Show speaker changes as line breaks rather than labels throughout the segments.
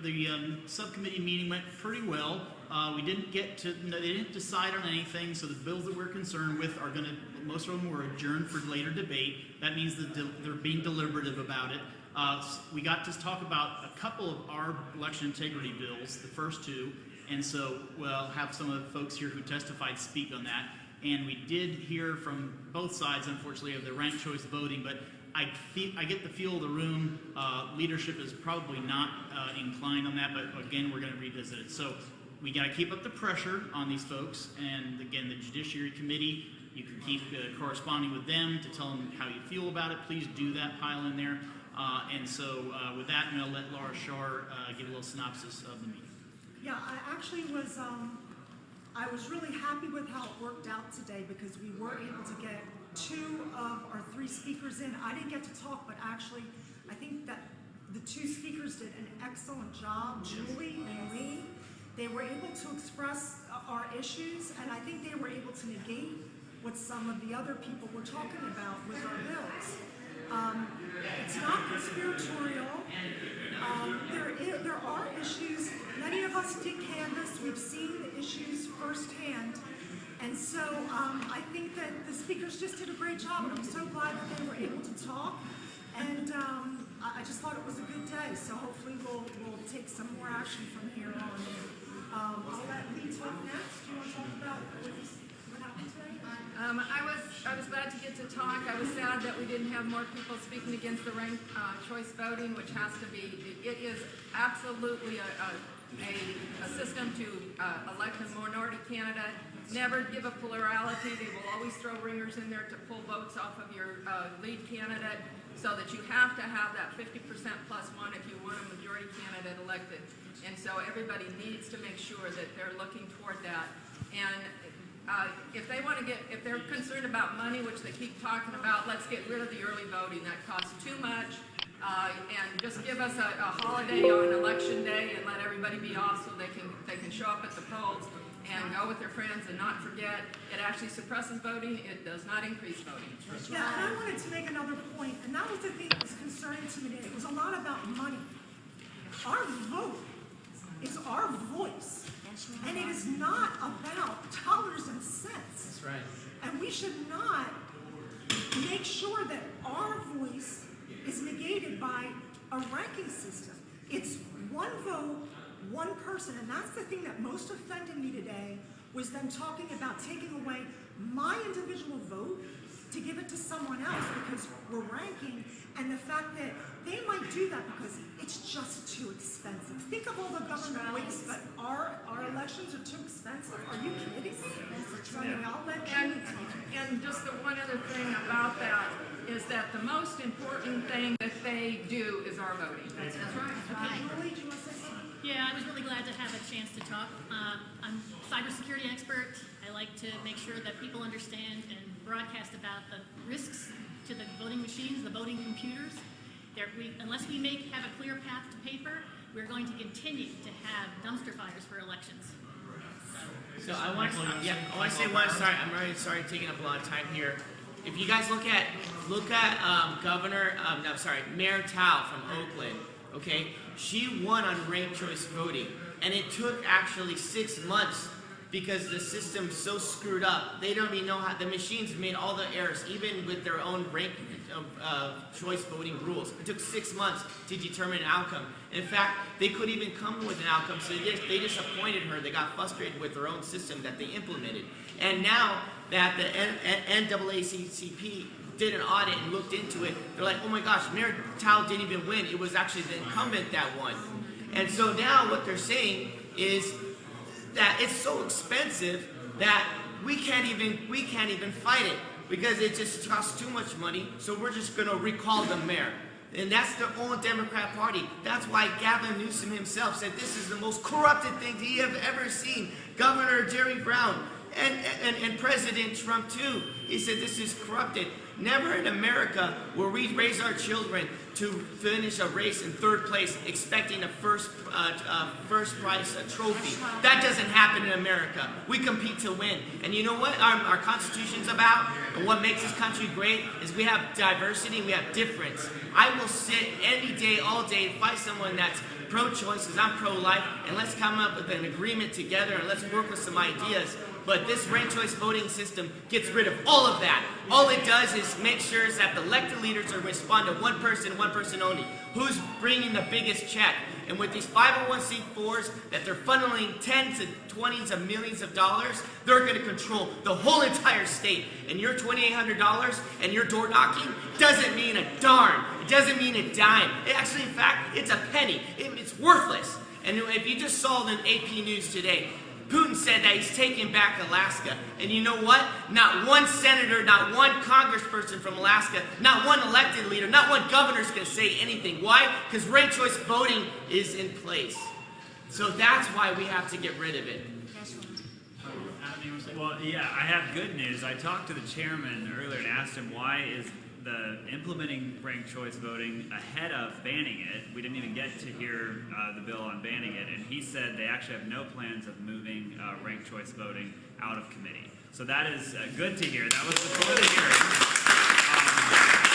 the subcommittee meeting went pretty well. We didn't get to, they didn't decide on anything, so the bills that we're concerned with are going to, most of them were adjourned for later debate. That means that they're being deliberative about it. We got to talk about a couple of our election integrity bills, the first two, and so we'll have some of the folks here who testified speak on that. And we did hear from both sides, unfortunately, of the ranked choice voting, but I get the feel of the room. Leadership is probably not inclined on that, but again, we're going to revisit it. So we got to keep up the pressure on these folks, and again, the Judiciary Committee, you can keep corresponding with them to tell them how you feel about it. Please do that, pile in there. And so with that, I'm going to let Laura Shar give a little synopsis of the meeting.
Yeah, I actually was, I was really happy with how it worked out today because we were able to get 2 of our 3 speakers in. I didn't get to talk, but actually, I think that the 2 speakers did an excellent job, Julie and Lee. They were able to express our issues, and I think they were able to negate what some of the other people were talking about with our bills. It's not conspiratorial. There are issues. Many of us did canvass. We've seen the issues firsthand. And so I think that the speakers just did a great job, and I'm so glad that they were able to talk. And I just thought it was a good day. So hopefully we'll take some more action from here on. I'll let Lee talk next. Do you want to talk about what happened today?
I was glad to get to talk. I was sad that we didn't have more people speaking against the ranked choice voting, which has to be. It is absolutely a system to elect a minority candidate. Never give a plurality. They will always throw ringers in there to pull votes off of your lead candidate, so that you have to have that 50% plus one if you want a majority candidate elected. And so everybody needs to make sure that they're looking toward that. And if they want to if they're concerned about money, which they keep talking about, let's get rid of the early voting. That costs too much. And just give us a holiday on election day and let everybody be off so they can show up at the polls and go with their friends and not forget. It actually suppresses voting. It does not increase voting.
Yeah, and I wanted to make another point, and that was the thing that was concerning to me today. It was a lot about money. Our vote is our voice. And it is not about dollars and cents.
That's right.
And we should not make sure that our voice is negated by a ranking system. It's one vote, one person, and that's the thing that most offended me today, was them talking about taking away my individual vote to give it to someone else because we're ranking, and the fact that they might do that because it's just too expensive. Think of all the government waste, but our elections are too expensive. Are you kidding? So I'll let you
and just the one other thing about that is that the most important thing that they do is our voting.
That's right. Okay, Lily, do you want to say something?
Yeah, I was really glad to have a chance to talk. I'm a cybersecurity expert. I like to make sure that people understand and broadcast about the risks to the voting machines, the voting computers. Unless we have a clear path to paper, we're going to continue to have dumpster fires for elections.
So I want to say one. Sorry, I'm really sorry taking up a lot of time here. If you guys look at Mayor Tao from Oakland, okay, she won on ranked choice voting, and it took actually 6 months because the system's so screwed up. They don't even know how the machines made all the errors, even with their own ranked choice voting rules. It took 6 months to determine an outcome. In fact, they couldn't even come with an outcome, so they disappointed her. They got frustrated with their own system that they implemented. And now that the NAACP did an audit and looked into it, they're like, oh my gosh, Mayor Tao didn't even win. It was actually the incumbent that won. And so now what they're saying is that it's so expensive that we can't even fight it because it just costs too much money. So we're just going to recall the mayor. And that's their own Democrat Party. That's why Gavin Newsom himself said this is the most corrupted thing he have ever seen. Governor Jerry Brown and President Trump too. He said this is corrupted. Never in America will we raise our children to finish a race in third place expecting a first prize trophy. That doesn't happen in America. We compete to win. And you know what our Constitution's about? And what makes this country great is we have diversity, we have difference. I will sit any day, all day, and fight someone that's pro-choice because I'm pro-life, and let's come up with an agreement together and let's work with some ideas. But this ranked choice voting system gets rid of all of that. All it does is make sure that the elected leaders are respond to one person only. Who's bringing the biggest check? And with these 501c4s that they're funneling tens and 20s of millions of dollars, they're going to control the whole entire state. And your $2,800 and your door knocking doesn't mean a darn. It doesn't mean a dime. Actually, in fact, it's a penny. It's worthless. And if you just saw the AP News today, Putin said that he's taking back Alaska. And you know what? Not one senator, not one congressperson from Alaska, not one elected leader, not one governor is going to say anything. Why? Because ranked choice voting is in place. So that's why we have to get rid of it.
Well, yeah, I have good news. I talked to the chairman earlier and asked him why is the implementing ranked choice voting ahead of banning it. We didn't even get to hear the bill on banning it, and he said they actually have no plans of moving ranked choice voting out of committee. So that is good to hear. That was the point of the hearing.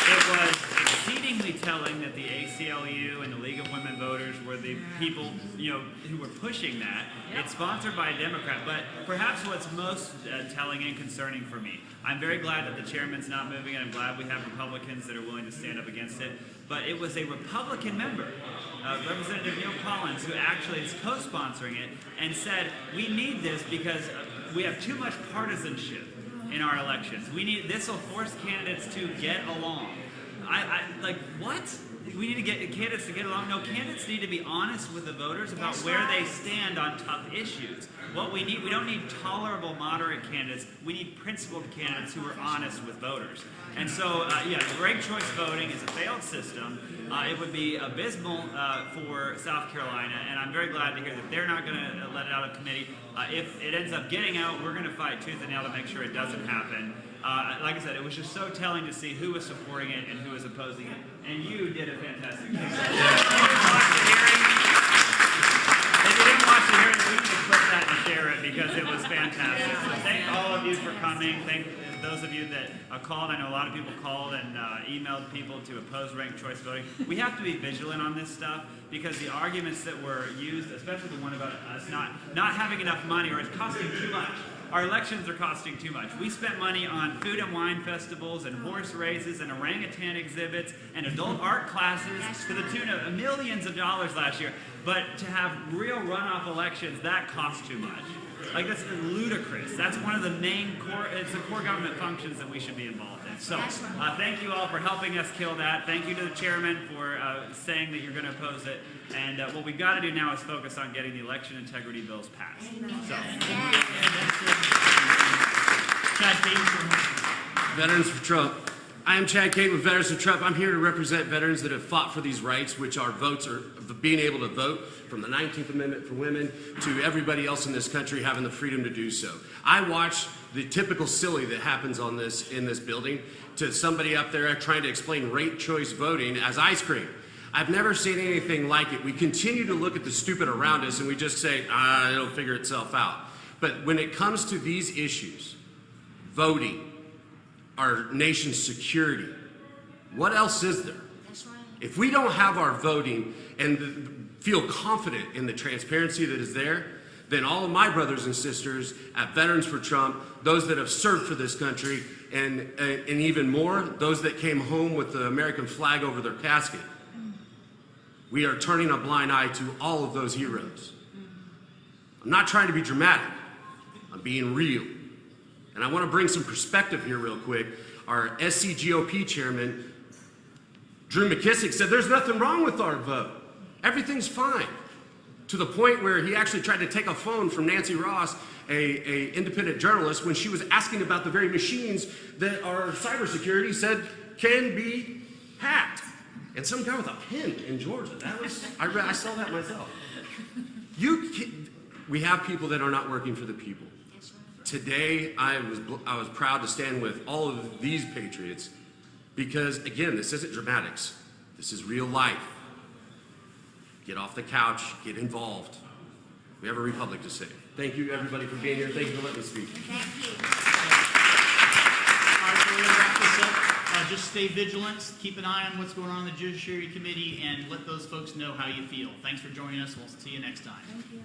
It was exceedingly telling that the ACLU and the League of Women Voters were the people, who were pushing that. It's sponsored by a Democrat, but perhaps what's most telling and concerning for me, I'm very glad that the chairman's not moving it. I'm glad we have Republicans that are willing to stand up against it. But it was a Republican member, Representative Neil Collins, who actually is co-sponsoring it and said, we need this because we have too much partisanship in our elections. This will force candidates to get along. Like, what? We need to get candidates to get along. No, candidates need to be honest with the voters about where they stand on tough issues. What we don't need tolerable, moderate candidates. We need principled candidates who are honest with voters. And so, ranked choice voting is a failed system. It would be abysmal for South Carolina, and I'm very glad to hear that they're not going to let it out of committee. If it ends up getting out, we're going to fight tooth and nail to make sure it doesn't happen. Like I said, it was just so telling to see who was supporting it and who was opposing it. And you did a fantastic job. If you didn't watch the hearing, we need to clip that and share it because it was fantastic. So thank all of you for coming. Thank those of you that called. I know a lot of people called and emailed people to oppose ranked choice voting. We have to be vigilant on this stuff because the arguments that were used, especially the one about us not having enough money or it's costing too much. Our elections are costing too much. We spent money on food and wine festivals and horse races and orangutan exhibits and adult art classes to the tune of millions of dollars last year. But to have real runoff elections, that costs too much. Like, that's ludicrous. That's one of the main it's the core government functions that we should be involved in. So thank you all for helping us kill that. Thank you to the chairman for saying that you're going to oppose it. And what we've got to do now is focus on getting the election integrity bills passed. So.
Chad Payton.
Veterans for Trump. I am Chad Cate with Veterans for Trump. I'm here to represent veterans that have fought for these rights, which are votes, or being able to vote, from the 19th Amendment for women to everybody else in this country having the freedom to do so. I watch the typical silly that happens in this building to somebody up there trying to explain ranked choice voting as ice cream. I've never seen anything like it. We continue to look at the stupid around us and we just say, it'll figure itself out. But when it comes to these issues, voting, our nation's security, what else is there?
That's right.
If we don't have our voting and feel confident in the transparency that is there, then all of my brothers and sisters at Veterans for Trump, those that have served for this country, and even more, those that came home with the American flag over their casket, we are turning a blind eye to all of those heroes. I'm not trying to be dramatic. I'm being real. And I want to bring some perspective here real quick. Our SCGOP chairman, Drew McKissick, said there's nothing wrong with our vote. Everything's fine. To the point where he actually tried to take a phone from Nancy Ross, a independent journalist, when she was asking about the very machines that our cybersecurity said can be hacked. And some guy with a pen in Georgia. I saw that myself. We have people that are not working for the people. Today, I was proud to stand with all of these patriots because, again, this isn't dramatics. This is real life. Get off the couch, get involved. We have a republic to save. Thank you, everybody, for being here. Thank you for letting me speak.
Thank you.
All right, we're going to wrap this up. Just stay vigilant, keep an eye on what's going on in the Judiciary Committee, and let those folks know how you feel. Thanks for joining us. We'll see you next time.